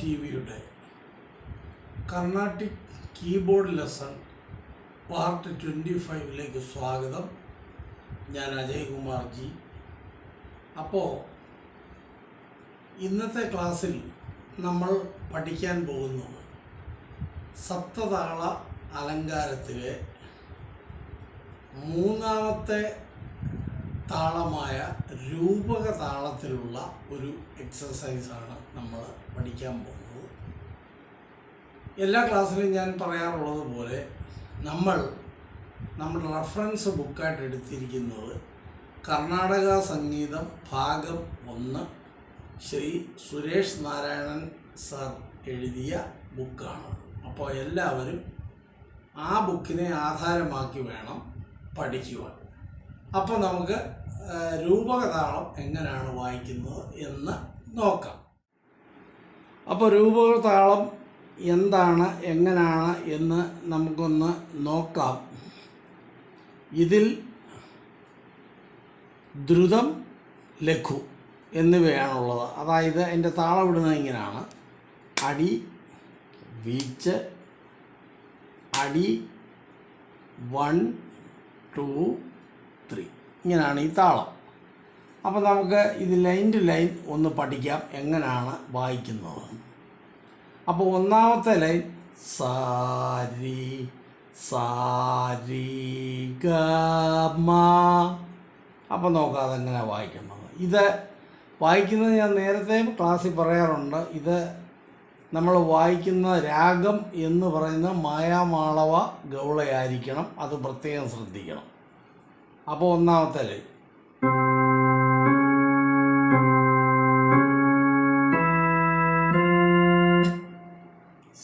TVയുടെ Carnatic keyboard lesson part 25ലേക്ക് സ്വാഗതം. ഞാൻ Ajay Kumar G. അപ്പോൾ ഇന്നത്തെ ക്ലാസ്സിൽ നമ്മൾ പഠിക്കാൻ പോകുന്നത് സപ്തതാള അലങ്കാരത്തിലെ മൂന്നാമത്തെ താളമായ രൂപക താളത്തിലുള്ള ഒരു എക്സസൈസാണ് നമ്മൾ പഠിക്കാൻ പോകുന്നത്. എല്ലാ ക്ലാസ്സിലും ഞാൻ പറയാറുള്ളത് പോലെ നമ്മുടെ റെഫറൻസ് ബുക്കായിട്ട് എടുത്തിരിക്കുന്നത് കർണാടക സംഗീതം ഭാഗം 1 ശ്രീ സുരേഷ് നാരായണൻ സാർ എഴുതിയ ബുക്കാണ്. അപ്പോൾ എല്ലാവരും ആ ബുക്കിനെ ആധാരമാക്കി വേണം പഠിക്കുവാൻ. അപ്പോൾ നമുക്ക് രൂപകതാളം എങ്ങനെയാണ് വായിക്കുന്നത് എന്ന് നോക്കാം. അപ്പോൾ രൂപകതാളം എന്താണ്, എങ്ങനെയാണ് എന്ന് നമുക്കൊന്ന് നോക്കാം. ഇതിൽ ദ്രുതം, ലഘു എന്നിവയാണുള്ളത്. അതായത് എൻ്റെ താളം ഇടുന്നത് ഇങ്ങനെയാണ്: അടി, വീച്ച്, അടി, 1 2 3 ഇങ്ങനെയാണ് ഈ താളം. അപ്പോൾ നമുക്ക് ഇത് ലൈൻ ടു ലൈൻ ഒന്ന് പഠിക്കാം എങ്ങനെയാണ് വായിക്കുന്നത്. അപ്പോൾ ഒന്നാമത്തെ ലൈൻ സാരി സാരി ഗ മ. അപ്പോൾ നോക്കാം അതെങ്ങനെ വായിക്കുന്നത്. ഇത് വായിക്കുന്നത് ഞാൻ നേരത്തെ ക്ലാസ്സിൽ പറയാറുണ്ട്. ഇത് നമ്മൾ വായിക്കുന്ന രാഗം എന്ന് പറയുന്ന മായാമാളവ ഗൗളയായിരിക്കണം. അത് പ്രത്യേകം ശ്രദ്ധിക്കണം. അപ്പോൾ ഒന്നാമത്തെ ലൈൻ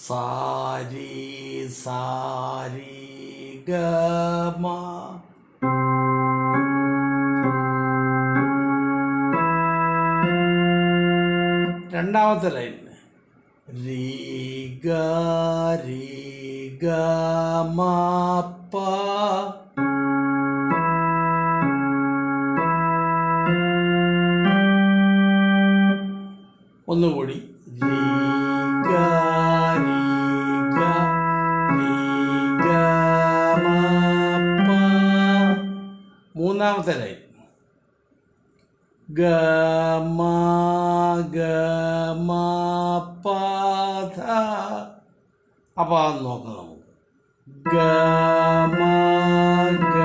സാരി സാരി ഗ മ. രണ്ടാമത്തെ ലൈൻ രി ഗ രി ഗ മ പ. ഒന്നുകൂടി രി ഗ രി ഗ രി ഗ മ പ. മൂന്നാമത്തെ ലൈൻ ഗ മ ഗ മ പ ധ. അപ്പോൾ അത് നോക്കാം നമുക്ക്. ഗ മ ഗ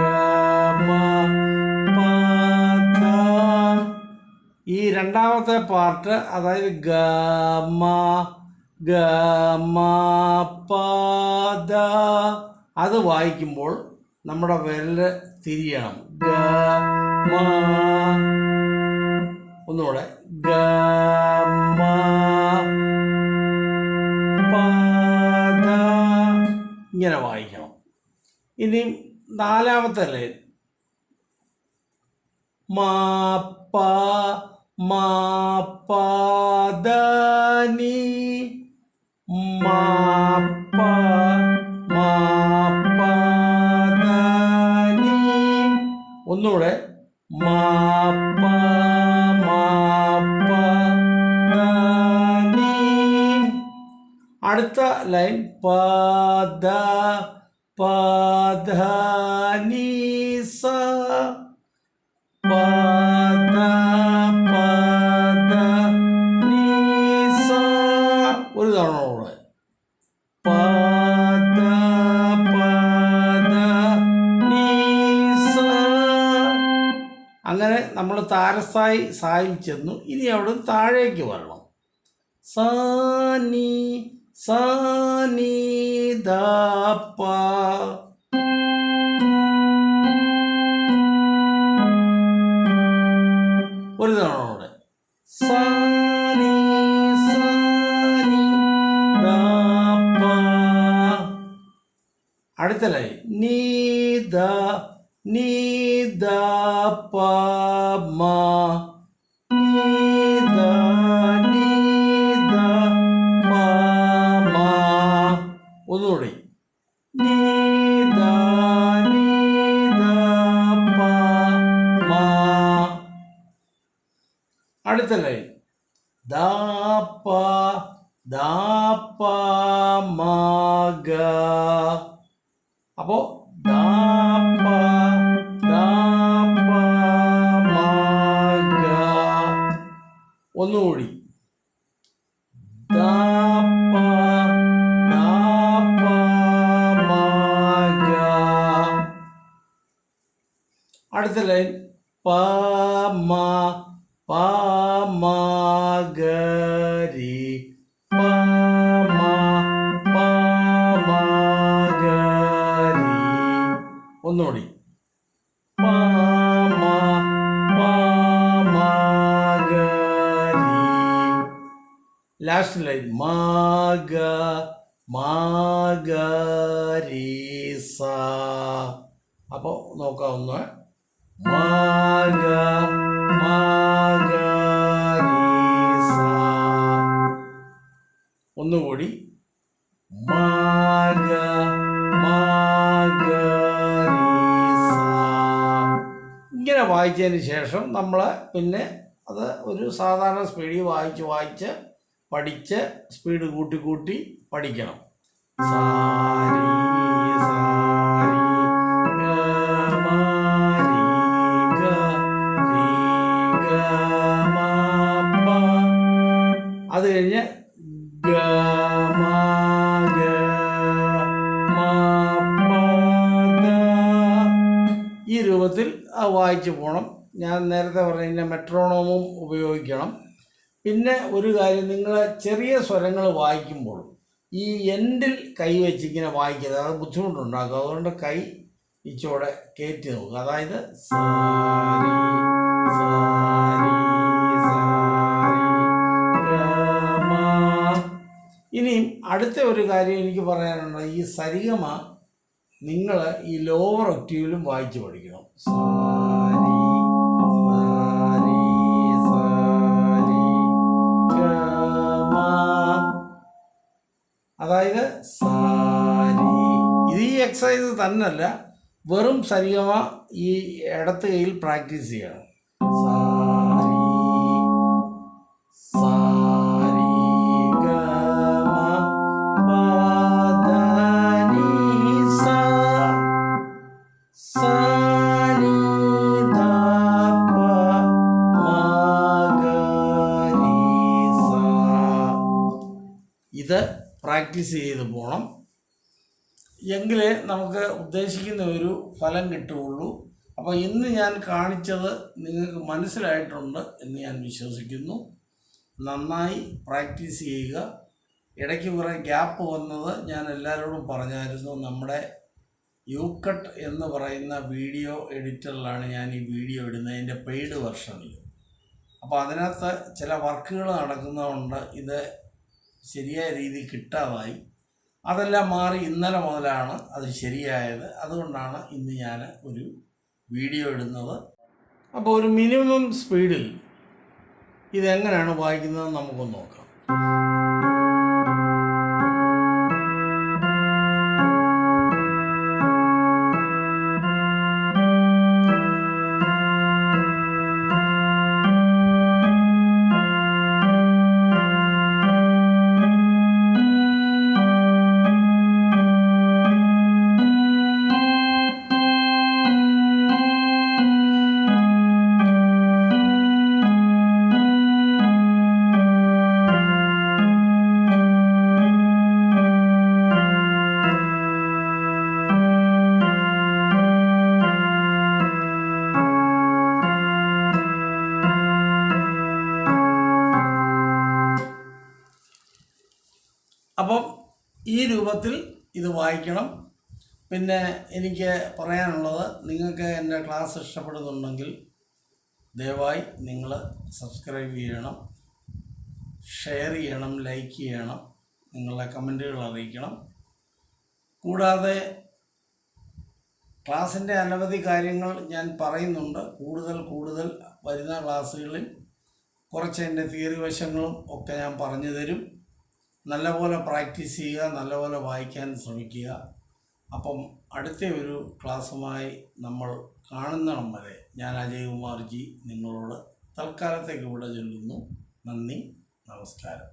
മ പ ധ. ഈ രണ്ടാമത്തെ പാർട്ട്, അതായത് ഗ മ ഗ മ പ ധ, അത് വായിക്കുമ്പോൾ നമ്മുടെ വിരൽ തിരിയണം. ഗ മ. ഒന്നുകൂടെ ഗ മ പ ധ ഇങ്ങനെ വായിക്കണം. ഇനി നാലാമത്തെ ലൈൻ മ പ മ പ ധ നി മ പ മ പ ധ നി. ഒന്നുകൂടെ മ പ മ പ ധ നി. അടുത്ത ലൈൻ പ ധ പ ധ നി സ പ ധ പ ധ നി സ. ഒരു തവണ കൂടെ പ ധ പ ധ നി സ. അങ്ങനെ നമ്മൾ താരസ്ഥായി സായിൽ ചെന്നു. ഇനി അവിടെ താഴേക്ക് വരണം. സ നി സ നി ധ പ. ഒരു തവണ കൂടെ സ നി സ നി ധ പ. അടുത്ത ലൈൻ നി ധ പ മ നി ധ പ മ. ഒന്നുകൂടി നി ധ പ മ. അടുത്ത ലൈൻ ധ പ ദാ പ മ ഗ. അപ്പോൾ ദാ പ മ ഗ. ഒന്നുകൂടി ദാ പ മ ഗ. അടുത്ത ലൈൻ പ മ ഗ രി. പ മ ഗ രി. ഒന്നുകൂടി പ മ ഗ രി. ലാസ്റ്റ് ലൈൻ മ ഗ രി സ. അപ്പോൾ നോക്കാവുന്ന മ ഗ രി സ. ഒന്നുകൂടി മ ഗ രി സ. ഇങ്ങനെ വായിച്ചതിന് ശേഷം നമ്മൾ പിന്നെ അത് ഒരു സാധാരണ സ്പീഡിൽ വായിച്ച് പഠിച്ച് സ്പീഡ് കൂട്ടി പഠിക്കണം. സാരി സാരി ഗ മ രി ഗ രി ഗ മ പ. അത് കഴിഞ്ഞ് ഗ മ ഗ മ പ ദ. ഈ രൂപത്തിൽ വായിച്ചു പോകണം. ഞാൻ നേരത്തെ പറഞ്ഞ മെട്രോണോമും ഉപയോഗിക്കണം. പിന്നെ ഒരു കാര്യം, നിങ്ങൾ ചെറിയ സ്വരങ്ങൾ വായിക്കുമ്പോൾ ഈ എൻഡിൽ കൈ വെച്ച് ഇങ്ങനെ വായിക്കരുത്, അത് ബുദ്ധിമുട്ടുണ്ടാക്കും. അതുകൊണ്ട് കൈ ഇച്ചോടെ കയറ്റി നോക്കുക. അതായത് സാരി സാരി സാരി ഗ മ. ഇനിയും അടുത്ത ഒരു കാര്യം എനിക്ക് പറയാനുണ്ട്. ഈ സരിഗമ നിങ്ങൾ ഈ ലോവർ ഒക്ടീവിലും വായിച്ച് പഠിക്കണം. സാരി സാരി സാരി ഗ മ. അതായത് സാരി. ഇത് ഈ എക്സസൈസ് തന്നെയല്ല, വെറും സരിഗമ ഈ ഇടത്ത് കൈയിൽ പ്രാക്ടീസ് ചെയ്യണം. സാരി സാരി ഗ മ പ ധ നി സ. സാരി ധ പ മ ഗ രി സ. ഇത് പ്രാക്ടീസ് ചെയ്ത് പോകണം. എങ്കിലേ നമുക്ക് ഉദ്ദേശിക്കുന്ന ഒരു ഫലം കിട്ടുകയുള്ളൂ. അപ്പോൾ ഇന്ന് ഞാൻ കാണിച്ചത് നിങ്ങൾക്ക് മനസ്സിലായിട്ടുണ്ട് എന്ന് ഞാൻ വിശ്വസിക്കുന്നു. നന്നായി പ്രാക്ടീസ് ചെയ്യുക. ഇടയ്ക്ക് കുറേ ഗ്യാപ്പ് വന്നത് ഞാൻ എല്ലാവരോടും പറഞ്ഞായിരുന്നു. നമ്മുടെ യൂക്കട്ട് എന്ന് പറയുന്ന വീഡിയോ എഡിറ്ററിലാണ് ഞാൻ ഈ വീഡിയോ ഇടുന്നത്, എൻ്റെ പെയ്ഡ് വെർഷനിൽ. അപ്പോൾ അതിനകത്ത് ചില വർക്കുകൾ നടക്കുന്നതുകൊണ്ട് ഇത് ശരിയായ രീതിയിൽ കിട്ടാതായി. അതെല്ലാം മാറി ഇന്നലെ മുതലാണ് അത് ശരിയായത്. അതുകൊണ്ടാണ് ഇന്ന് ഞാൻ ഒരു വീഡിയോ ഇടുന്നത്. അപ്പോൾ ഒരു മിനിമം സ്പീഡിൽ ഇതെങ്ങനെയാണ് വായിക്കുന്നത് നമുക്കൊന്ന് നോക്കാം. അപ്പം ഈ രൂപത്തിൽ ഇത് വായിക്കണം. പിന്നെ എനിക്ക് പറയാനുള്ളത്, നിങ്ങൾക്ക് എൻ്റെ ക്ലാസ് ഇഷ്ടപ്പെടുന്നുണ്ടെങ്കിൽ ദയവായി നിങ്ങൾ സബ്സ്ക്രൈബ് ചെയ്യണം, ഷെയർ ചെയ്യണം, ലൈക്ക് ചെയ്യണം, നിങ്ങളുടെ കമൻറ്റുകൾ അറിയിക്കണം. കൂടാതെ ക്ലാസ്സിൻ്റെ അനവധി കാര്യങ്ങൾ ഞാൻ പറയുന്നുണ്ട്. കൂടുതൽ വരുന്ന ക്ലാസ്സുകളിൽ കുറച്ച് എൻ്റെ തിയറി വശങ്ങളും ഒക്കെ ഞാൻ പറഞ്ഞു തരും. നല്ലപോലെ പ്രാക്ടീസ് ചെയ്യുക, നല്ലപോലെ വായിക്കാൻ ശ്രമിക്കുക. അപ്പം അടുത്ത ഒരു ക്ലാസ്സുമായി നമ്മൾ കാണുന്നിടം വരെ ഞാൻ അജയ്കുമാർ ജി നിങ്ങളോട് തൽക്കാലത്തേക്ക് ഇവിടെ ചൊല്ലുന്നു. നന്ദി, നമസ്കാരം.